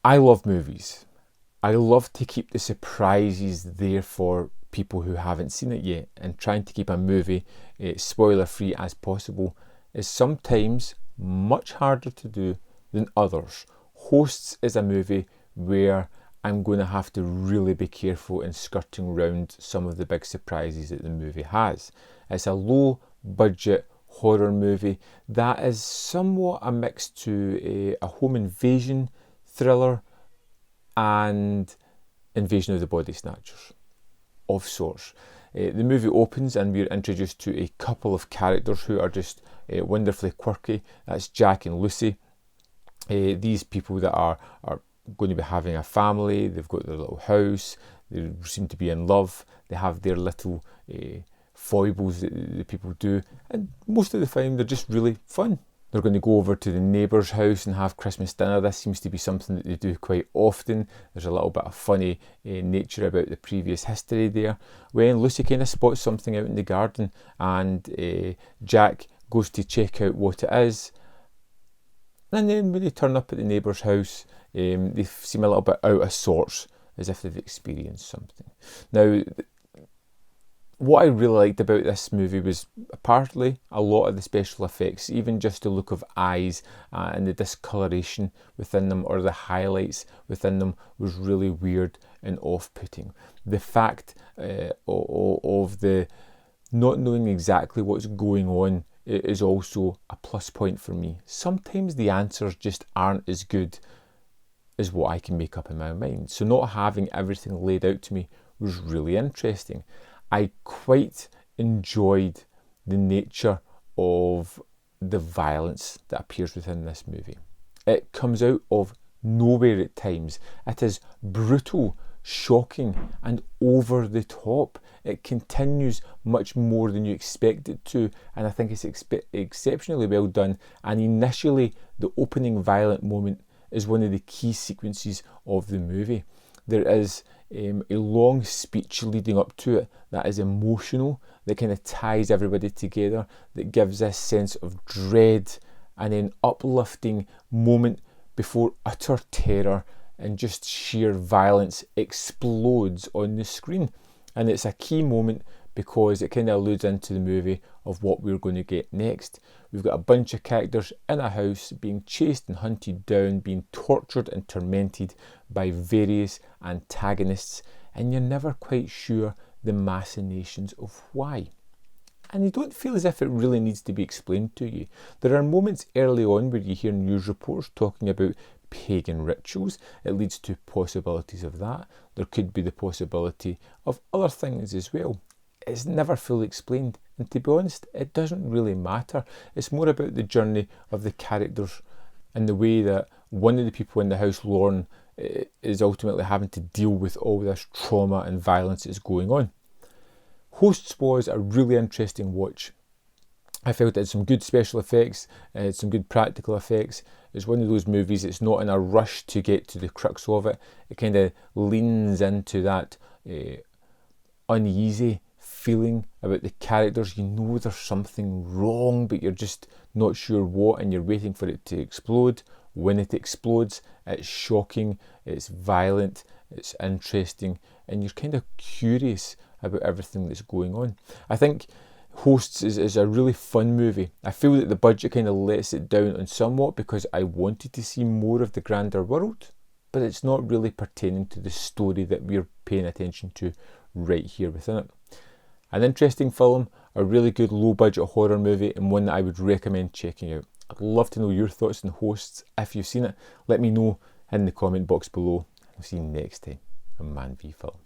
I love movies. I love to keep the surprises there for people who haven't seen it yet, and trying to keep a movie spoiler free as possible is sometimes much harder to do than others. Hosts is a movie where I'm going to have to really be careful in skirting around some of the big surprises that the movie has. It's a low budget horror movie that is somewhat a mix to a home invasion thriller and Invasion of the Body Snatchers of sorts. The movie opens and we're introduced to a couple of characters who are just wonderfully quirky. That's Jack and Lucy. These people that are going to be having a family, they've got their little house, they seem to be in love, they have their little foibles that the people do, and most of the time they're just really fun. They're going to go over to the neighbours' house and have Christmas dinner. This seems to be something that they do quite often. There's a little bit of funny nature about the previous history there. When Lucy kind of spots something out in the garden and Jack goes to check out what it is. And then when they turn up at the neighbour's house, they seem a little bit out of sorts, as if they've experienced something. Now, what I really liked about this movie was partly a lot of the special effects, even just the look of eyes and the discoloration within them, or the highlights within them, was really weird and off-putting. The fact of the not knowing exactly what's going on is also a plus point for me. Sometimes the answers just aren't as good as what I can make up in my mind. So not having everything laid out to me was really interesting. I quite enjoyed the nature of the violence that appears within this movie. It comes out of nowhere at times. It is brutal, shocking, and over the top. It continues much more than you expect it to, and I think it's exceptionally well done. And initially, the opening violent moment is one of the key sequences of the movie. There is a long speech leading up to it that is emotional, that kind of ties everybody together, that gives this sense of dread and an uplifting moment before utter terror and just sheer violence explodes on the screen. And it's a key moment because it kind of alludes into the movie of what we're going to get next. We've got a bunch of characters in a house being chased and hunted down, being tortured and tormented by various antagonists, and you're never quite sure the machinations of why. And you don't feel as if it really needs to be explained to you. There are moments early on where you hear news reports talking about pagan rituals. It leads to possibilities of that. There could be the possibility of other things as well. It's never fully explained, and to be honest, it doesn't really matter. It's more about the journey of the characters and the way that one of the people in the house, Lorne, is ultimately having to deal with all this trauma and violence that's going on. Hosts was a really interesting watch. I felt it had some good special effects, it had some good practical effects. It's one of those movies that's not in a rush to get to the crux of it. It kind of leans into that uneasy feeling about the characters. You know there's something wrong, but you're just not sure what, and you're waiting for it to explode. When it explodes, it's shocking, it's violent, it's interesting, and you're kind of curious about everything that's going on. I think Hosts is a really fun movie. I feel that the budget kind of lets it down on somewhat because I wanted to see more of the grander world, but it's not really pertaining to the story that we're paying attention to right here within it. An interesting film, a really good low budget horror movie, and one that I would recommend checking out. I'd love to know your thoughts on Hosts. If you've seen it, let me know in the comment box below. I'll see you next time on Man v Film.